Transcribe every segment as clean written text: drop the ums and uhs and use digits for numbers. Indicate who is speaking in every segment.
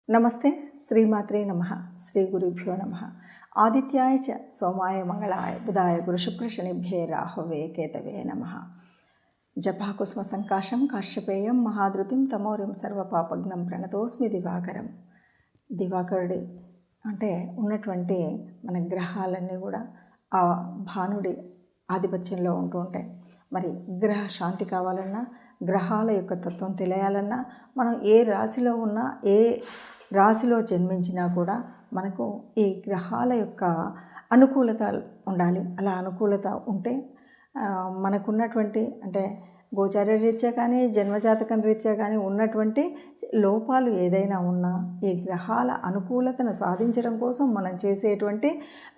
Speaker 1: నమస్తే. శ్రీమాత్రే నమః. శ్రీ గురుభ్యో నమః. ఆదిత్యాయ చ సోమాయ మంగళాయ బుధాయ గురుశుక్రశనిభ్యే రాహవే కేతవే నమః. జపాకుస్మ సంకాశం కాశ్యపేయం మహాధృతిం తమోరిం సర్వపాపగ్నం ప్రణతోస్మి దివాకరం. దివాకరుడి అంటే ఉన్నటువంటి మన గ్రహాలన్నీ కూడా ఆ భానుడి ఆధిపత్యంలో ఉంటూ ఉంటాయి. మరి గ్రహ శాంతి కావాలన్నా, గ్రహాల యొక్క తత్వం తెలియాలన్నా, మనం ఏ రాశిలో ఉన్నా, ఏ రాశిలో జన్మించినా కూడా మనకు ఈ గ్రహాల యొక్క అనుకూలత ఉండాలి. అలా అనుకూలత ఉంటే మనకున్నటువంటి అంటే గోచార రీత్యా కానీ, జన్మజాతకం రీత్యా కానీ ఉన్నటువంటి లోపాలు ఏదైనా ఉన్నా ఈ గ్రహాల అనుకూలతను సాధించడం కోసం మనం చేసేటువంటి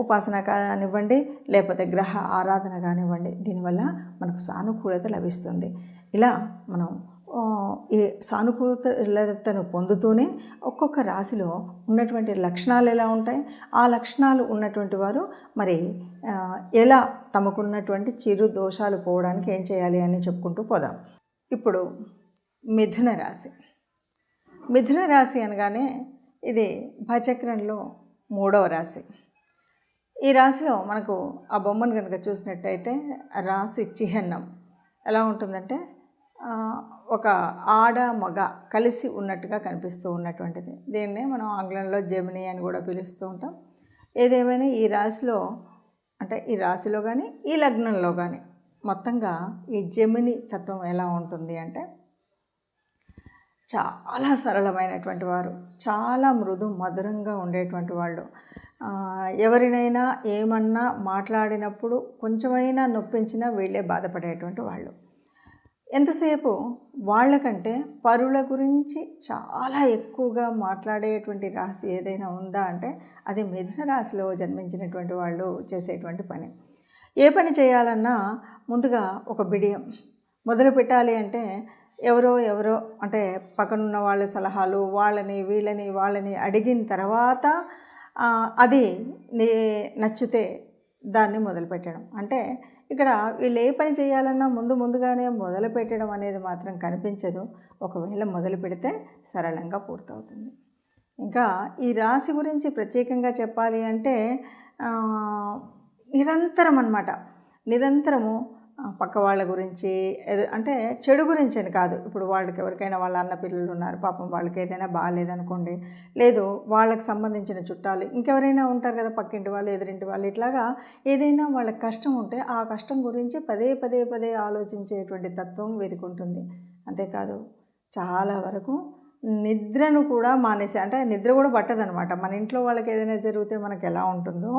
Speaker 1: ఉపాసన కానివ్వండి, లేకపోతే గ్రహ ఆరాధన కానివ్వండి, దీనివల్ల మనకు సానుకూలత లభిస్తుంది. ఇలా మనం ఈ సానుకూలతను పొందుతూనే ఒక్కొక్క రాశిలో ఉన్నటువంటి లక్షణాలు ఎలా ఉంటాయి, ఆ లక్షణాలు ఉన్నటువంటి వారు మరి ఎలా తమకున్నటువంటి చిరు దోషాలు పోవడానికి ఏం చేయాలి అని చెప్పుకుంటూ పోదాం. ఇప్పుడు మిథున రాశి. మిథున రాశి అనగానే ఇది భచక్రంలో 3వ రాశి. ఈ రాశిలో మనకు ఆ బొమ్మను కనుక చూసినట్టయితే రాశి చిహ్నం ఎలా ఉంటుందంటే ఒక ఆడ మగ కలిసి ఉన్నట్టుగా కనిపిస్తూ ఉన్నటువంటిది. దీన్నే మనం ఆంగ్లంలో జెమిని అని కూడా పిలుస్తూ ఉంటాం. ఏదేమైనా ఈ రాశిలో అంటే ఈ రాశిలో కానీ ఈ లగ్నంలో కానీ మొత్తంగా ఈ జెమిని తత్వం ఎలా ఉంటుంది అంటే చాలా సరళమైనటువంటి వారు, చాలా మృదు మధురంగా ఉండేటువంటి వాళ్ళు. ఎవరినైనా ఏమన్నా మాట్లాడినప్పుడు కొంచెమైనా నొప్పించినా వీళ్ళే బాధపడేటువంటి వాళ్ళు. ఎంతసేపు వాళ్ళకంటే పరుల గురించి చాలా ఎక్కువగా మాట్లాడేటువంటి రాశి ఏదైనా ఉందా అంటే అది మిథున రాశిలో జన్మించినటువంటి వాళ్ళు చేసేటువంటి పని. ఏ పని చేయాలన్నా ముందుగా ఒక బిడియం మొదలు పెట్టాలి అంటే ఎవరో అంటే పక్కనున్న వాళ్ళ సలహాలు వాళ్ళని అడిగిన తర్వాత అది నచ్చితే దాన్ని మొదలుపెట్టడం. అంటే ఇక్కడ వీళ్ళు ఏ పని చేయాలన్నా ముందుగానే మొదలు పెట్టడం అనేది మాత్రం కనిపించదు. ఒకవేళ మొదలు పెడితే సరళంగా పూర్తవుతుంది. ఇంకా ఈ రాశి గురించి ప్రత్యేకంగా చెప్పాలి అంటే నిరంతరము పక్క వాళ్ళ గురించి అంటే చెడు గురించి అని కాదు. ఇప్పుడు వాళ్ళకి ఎవరికైనా వాళ్ళ అన్న పిల్లలు ఉన్నారు, పాపం వాళ్ళకి ఏదైనా బాగాలేదనుకోండి, లేదు వాళ్ళకి సంబంధించిన చుట్టాలు ఇంకెవరైనా ఉంటారు కదా, పక్కింటి వాళ్ళు, ఎదురింటి వాళ్ళు, ఇట్లాగా ఏదైనా వాళ్ళకి కష్టం ఉంటే ఆ కష్టం గురించి పదే ఆలోచించేటువంటి తత్వం వీరికి ఉంటుంది. అంతేకాదు చాలా వరకు నిద్రను కూడా మానేసి, అంటే నిద్ర కూడా పట్టదనమాట. మన ఇంట్లో వాళ్ళకి ఏదైనా జరిగితే మనకు ఎలా ఉంటుందో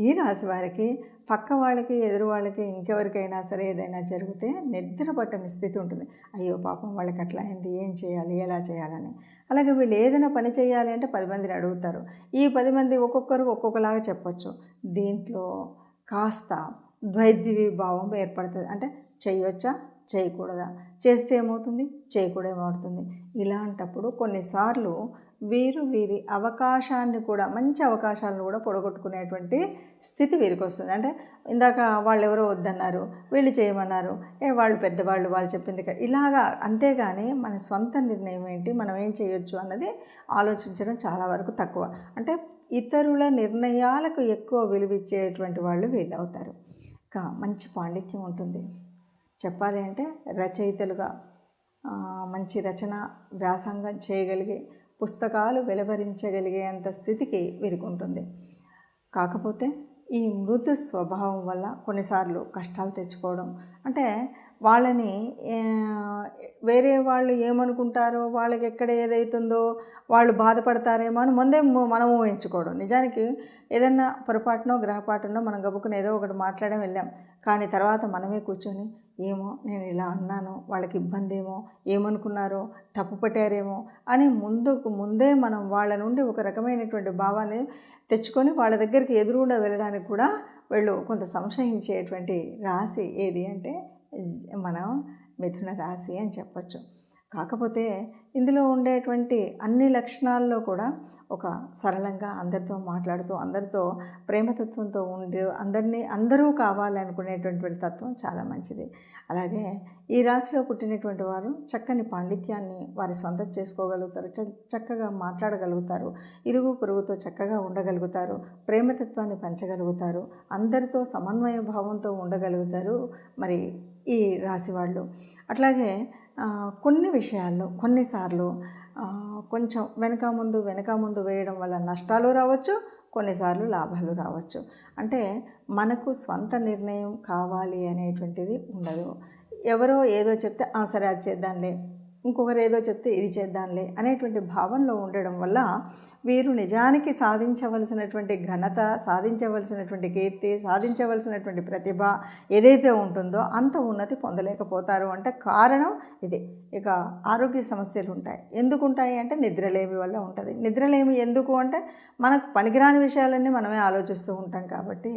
Speaker 1: ఈ రాశి వారికి పక్క వాళ్ళకి, ఎదురు వాళ్ళకి, ఇంకెవరికైనా సరే ఏదైనా జరిగితే నిద్ర పట్టని స్థితి ఉంటుంది. అయ్యో పాపం వాళ్ళకి అట్లా అయింది, ఏం చేయాలి, ఎలా చేయాలని. అలాగే వీళ్ళు ఏదైనా పని చేయాలి అంటే 10 మందిని అడుగుతారు. ఈ 10 మంది ఒక్కొక్కరు ఒక్కొక్కలాగా చెప్పచ్చు. దీంట్లో కాస్త ద్వైద్విభావం ఏర్పడుతుంది. అంటే చేయవచ్చా, చేయకూడదా, చేస్తే ఏమవుతుంది, చేయకూడదు ఏమవుతుంది. ఇలాంటప్పుడు కొన్నిసార్లు వీరి అవకాశాన్ని కూడా, మంచి అవకాశాలను కూడా పొడగొట్టుకునేటువంటి స్థితి వీరికి వస్తుంది. అంటే ఇందాక వాళ్ళు ఎవరో వద్దన్నారు, వీళ్ళు చేయమన్నారు, వాళ్ళు పెద్దవాళ్ళు, వాళ్ళు చెప్పింది ఇలాగా. అంతేగాని మన స్వంత నిర్ణయం ఏంటి, మనం ఏం చేయొచ్చు అన్నది ఆలోచించడం చాలా వరకు తక్కువ. అంటే ఇతరుల నిర్ణయాలకు ఎక్కువ విలువిచ్చేటువంటి వాళ్ళు వీళ్ళు అవుతారు. ఇంకా మంచి పాండిత్యం ఉంటుంది. చెప్పాలి అంటే రచయితలుగా మంచి రచన వ్యాసంగం చేయగలిగే, పుస్తకాలు వెలువరించగలిగేంత స్థితికి వీరికి ఉంటుంది. కాకపోతే ఈ మృదు స్వభావం వల్ల కొన్నిసార్లు కష్టాలు తెచ్చుకోవడం, అంటే వాళ్ళని వేరే వాళ్ళు ఏమనుకుంటారో, వాళ్ళకి ఎక్కడ ఏదైతుందో వాళ్ళు బాధపడతారేమో అని ముందే మనం ఊహించుకోవడం. నిజానికి ఏదన్నా పొరపాటునో గ్రహపాటునో మనం గబుకుని ఏదో ఒకటి మాట్లాడడం వెళ్ళాం, కానీ తర్వాత మనమే కూర్చొని ఏమో నేను ఇలా అన్నాను, వాళ్ళకి ఇబ్బంది ఏమో, ఏమనుకున్నారో, తప్పు పట్టారేమో అని ముందే మనం వాళ్ళ నుండి ఒక రకమైనటువంటి భావాన్ని తెచ్చుకొని వాళ్ళ దగ్గరికి ఎదురుగుండా వెళ్ళడానికి కూడా వీళ్ళు కొంత సంశయించేటువంటి రాశి ఏది అంటే మనం మిథున రాశి అని చెప్పచ్చు. కాకపోతే ఇందులో ఉండేటువంటి అన్ని లక్షణాల్లో కూడా ఒక సరళంగా అందరితో మాట్లాడుతూ అందరితో ప్రేమతత్వంతో ఉండి అందరూ కావాలి అనుకునేటటువంటి తత్వం చాలా మంచిది. అలాగే ఈ రాశిలో పుట్టినటువంటి వారు చక్కని పాండిత్యాన్ని వారి సొంతం చేసుకోగలుగుతారు, చక్కగా మాట్లాడగలుగుతారు, ఇరుగు పొరుగుతో చక్కగా ఉండగలుగుతారు, ప్రేమతత్వాన్ని పంచగలుగుతారు, అందరితో సమన్వయ భావంతో ఉండగలుగుతారు మరి ఈ రాశి వాళ్ళు. అట్లాగే కొన్ని విషయాల్లో కొన్నిసార్లు కొంచెం వెనక ముందు వేయడం వల్ల నష్టాలు రావచ్చు, కొన్నిసార్లు లాభాలు రావచ్చు. అంటే మనకు స్వంత నిర్ణయం కావాలి అనేటువంటిది ఉండదు. ఎవరో ఏదో చెప్తే సరే అది చేద్దాంలే, ఇంకొకరు ఏదో చెప్తే ఇది చేద్దాంలే అనేటువంటి భావనలో ఉండడం వల్ల వీరు నిజానికి సాధించవలసినటువంటి ఘనత, సాధించవలసినటువంటి కీర్తి, సాధించవలసినటువంటి ప్రతిభ ఏదైతే ఉంటుందో అంత ఉన్నతి పొందలేకపోతారు. అంటే కారణం ఇదే. ఇక ఆరోగ్య సమస్యలు ఉంటాయి. ఎందుకు ఉంటాయి అంటే నిద్రలేమి వల్ల ఉంటుంది. నిద్రలేమి ఎందుకు అంటే మనకు పనికిరాని విషయాలన్నీ మనమే ఆలోచిస్తూ ఉంటాం కాబట్టి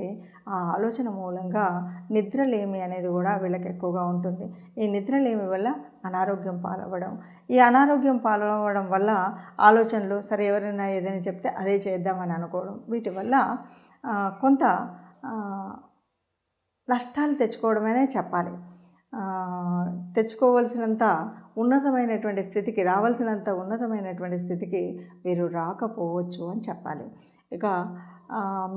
Speaker 1: ఆ ఆలోచన మూలంగా నిద్రలేమి అనేది కూడా వీళ్ళకి ఎక్కువగా ఉంటుంది. ఈ నిద్రలేమి వల్ల అనారోగ్యం పాలవ్వడం, ఈ అనారోగ్యం పాలవ్వడం వల్ల ఆలోచనలు సరే ఎవరైనా ఏదైనా చెప్తే అదే చేద్దామని అనుకోవడం, వీటి వల్ల కొంత నష్టాలు తెచ్చుకోవడమనే చెప్పాలి. తెచ్చుకోవలసినంత ఉన్నతమైనటువంటి స్థితికి, రావాల్సినంత ఉన్నతమైనటువంటి స్థితికి వీరు రాకపోవచ్చు అని చెప్పాలి. ఇక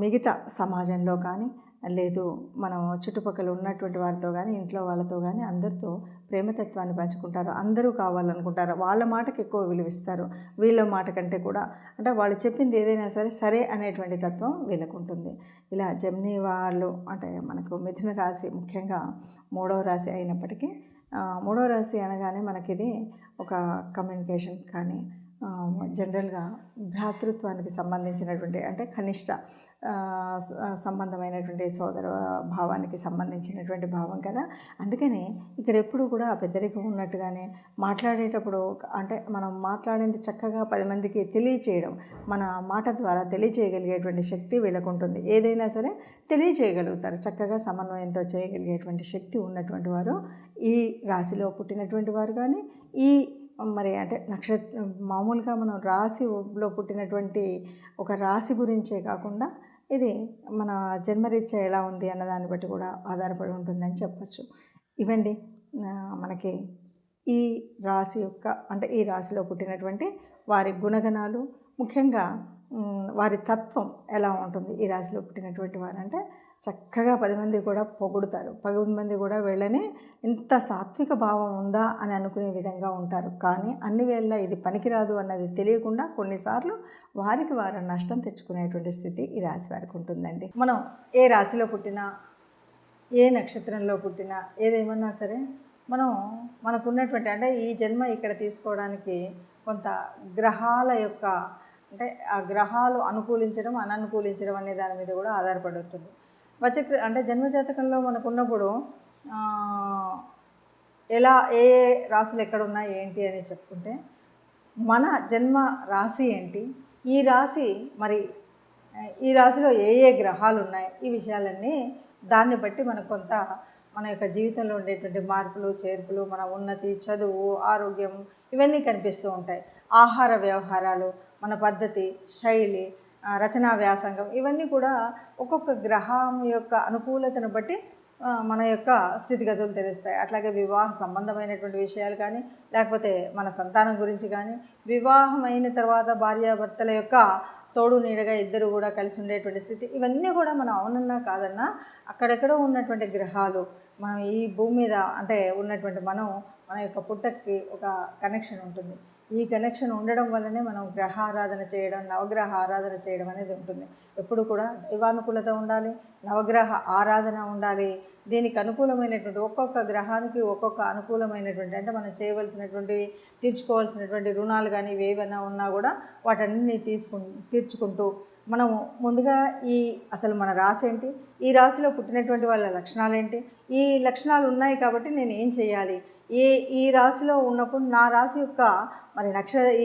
Speaker 1: మిగతా సమాజంలో కానీ లేదు మనం చుట్టుపక్కల ఉన్నటువంటి వారితో కానీ ఇంట్లో వాళ్ళతో కానీ అందరితో ప్రేమతత్వాన్ని పంచుకుంటారు, అందరూ కావాలనుకుంటారు, వాళ్ళ మాటకి ఎక్కువ విలువిస్తారు. వీళ్ళ మాట కంటే కూడా అంటే వాళ్ళు చెప్పింది ఏదైనా సరే అనేటువంటి తత్వం వీళ్ళకు ఉంటుంది. ఇలా జెమిని వాళ్ళు అంటే మనకు మిథున రాశి ముఖ్యంగా 3వ రాశి అయినప్పటికీ 3వ రాశి అనగానే మనకిది ఒక కమ్యూనికేషన్ కానీ జనరల్గా భ్రాతృత్వానికి సంబంధించినటువంటి అంటే కనిష్ట సంబంధమైనటువంటి సోదర భావానికి సంబంధించినటువంటి భావం కదా. అందుకని ఇక్కడ ఎప్పుడు కూడా పెద్దరికం ఉన్నట్టుగానే మాట్లాడేటప్పుడు అంటే మనం మాట్లాడింది చక్కగా 10 మందికి తెలియచేయడం, మన మాట ద్వారా తెలియచేయగలిగేటువంటి శక్తి వీళ్ళకు ఉంటుంది. ఏదైనా సరే తెలియచేయగలుగుతారు, చక్కగా సమన్వయంతో చేయగలిగేటువంటి శక్తి ఉన్నటువంటి వారు ఈ రాశిలో పుట్టినటువంటి వారు. కానీ ఈ మరి అంటే మామూలుగా మనం రాశిలో పుట్టినటువంటి ఒక రాశి గురించే కాకుండా ఇది మన జన్మరీత్యా ఎలా ఉంది అన్నదాన్ని బట్టి కూడా ఆధారపడి ఉంటుందని చెప్పచ్చు. ఇవండి మనకి ఈ రాశి యొక్క అంటే ఈ రాశిలో పుట్టినటువంటి వారి గుణగణాలు, ముఖ్యంగా వారి తత్వం ఎలా ఉంటుంది. ఈ రాశిలో పుట్టినటువంటి వారు అంటే చక్కగా 10 మంది కూడా పొగుడుతారు, 10 మంది కూడా వీళ్ళని ఇంత సాత్విక భావం ఉందా అని అనుకునే విధంగా ఉంటారు. కానీ అన్ని వేళ ఇది పనికిరాదు అన్నది తెలియకుండా కొన్నిసార్లు వారికి వారు నష్టం తెచ్చుకునేటువంటి స్థితి ఈ రాశి వారికి ఉంటుందండి. మనం ఏ రాశిలో పుట్టినా, ఏ నక్షత్రంలో పుట్టినా, ఏదేమన్నా సరే మనకున్నటువంటి అంటే ఈ జన్మ ఇక్కడ తీసుకోవడానికి కొంత గ్రహాల యొక్క అంటే ఆ గ్రహాలు అనుకూలించడం అననుకూలించడం అనే దాని మీద కూడా ఆధారపడి ఉంటుంది. అంటే జన్మజాతకంలో మనకున్నప్పుడు ఎలా ఏ రాశులు ఎక్కడున్నాయి ఏంటి అని చెప్పుకుంటే మన జన్మ రాశి ఏంటి, ఈ రాశి మరి ఈ రాశిలో ఏ గ్రహాలు ఉన్నాయి, ఈ విషయాలన్నీ దాన్ని బట్టి మనకు కొంత మన యొక్క జీవితంలో ఉండేటువంటి మార్పులు చేర్పులు, మన ఉన్నతి, చదువు, ఆరోగ్యం ఇవన్నీ కనిపిస్తూ ఉంటాయి. ఆహార వ్యవహారాలు, మన పద్ధతి, శైలి, రచనా వ్యాసంగం ఇవన్నీ కూడా ఒక్కొక్క గ్రహం యొక్క అనుకూలతను బట్టి మన యొక్క స్థితిగతులు తెలుస్తాయి. అట్లాగే వివాహ సంబంధమైనటువంటి విషయాలు కానీ లేకపోతే మన సంతానం గురించి కానీ, వివాహమైన తర్వాత భార్యాభర్తల యొక్క తోడు నీడగా ఇద్దరు కూడా కలిసి ఉండేటువంటి స్థితి, ఇవన్నీ కూడా మనం అవునన్నా కాదన్నా అక్కడెక్కడో ఉన్నటువంటి గ్రహాలు మనం ఈ భూమి మీద అంటే ఉన్నటువంటి మన యొక్క పుట్టకి ఒక కనెక్షన్ ఉంటుంది. ఈ కనెక్షన్ ఉండడం వల్లనే మనం గ్రహ ఆరాధన చేయడం, నవగ్రహ ఆరాధన చేయడం అనేది ఉంటుంది. ఎప్పుడు కూడా దైవానుకూలత ఉండాలి, నవగ్రహ ఆరాధన ఉండాలి. దీనికి అనుకూలమైనటువంటి ఒక్కొక్క గ్రహానికి ఒక్కొక్క అనుకూలమైనటువంటి అంటే మనం చేయవలసినటువంటి తీర్చుకోవాల్సినటువంటి రుణాలు కానీ ఏవైనా ఉన్నా కూడా వాటన్ని తీర్చుకుంటూ మనము ముందుగా అసలు మన రాశి ఏంటి, ఈ రాశిలో పుట్టినటువంటి వాళ్ళ లక్షణాలు ఏంటి, ఈ లక్షణాలు ఉన్నాయి కాబట్టి నేను ఏం చేయాలి, ఏ ఈ రాశిలో ఉన్నప్పుడు నా రాశి యొక్క మరి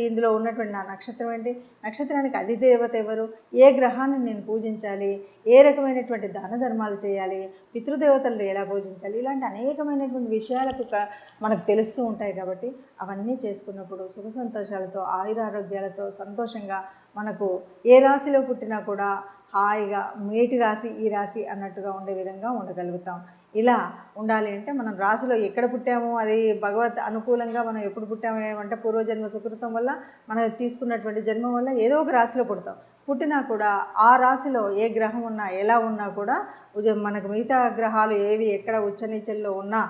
Speaker 1: ఇందులో ఉన్నటువంటి నా నక్షత్రం ఏంటి, నక్షత్రానికి అధిదేవత ఎవరు, ఏ గ్రహాన్ని నేను పూజించాలి, ఏ రకమైనటువంటి దాన ధర్మాలు చేయాలి, పితృదేవతలను ఎలా పూజించాలి, ఇలాంటి అనేకమైనటువంటి విషయాలకు మనకు తెలుస్తూ ఉంటాయి. కాబట్టి అవన్నీ చేసుకున్నప్పుడు సుఖ సంతోషాలతో ఆయురారోగ్యాలతో సంతోషంగా మనకు ఏ రాశిలో పుట్టినా కూడా హాయిగా మేటి రాశి ఈ రాశి అన్నట్టుగా ఉండే విధంగా ఉండగలుగుతాం. ఇలా ఉండాలి అంటే మనం రాశిలో ఎక్కడ పుట్టామో అది భగవత్ అనుకూలంగా మనం ఎప్పుడు పుట్టాము ఏమంటే పూర్వజన్మ సుకృతం వల్ల మనం తీసుకున్నటువంటి జన్మ వల్ల ఏదో ఒక రాశిలో పుడతాం. పుట్టినా కూడా ఆ రాశిలో ఏ గ్రహం ఉన్నా ఎలా ఉన్నా కూడా మనకు మిగతా గ్రహాలు ఏవి ఎక్కడ ఉచ్చనీచల్లో ఉన్నా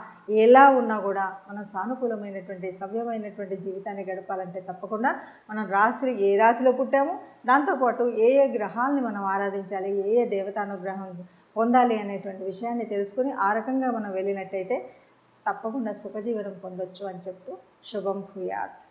Speaker 1: ఎలా ఉన్నా కూడా మనం సానుకూలమైనటువంటి సవ్యమైనటువంటి జీవితాన్ని గడపాలంటే తప్పకుండా మనం ఏ రాశిలో పుట్టామో దాంతోపాటు ఏ ఏ గ్రహాలని మనం ఆరాధించాలి, ఏ ఏ దేవతానుగ్రహం పొందాలి అనేటువంటి విషయాన్ని తెలుసుకుని ఆ రకంగా మనం వెళ్ళినట్టయితే తప్పకుండా సుఖజీవనం పొందొచ్చు అని చెప్తూ శుభం భూయాత్.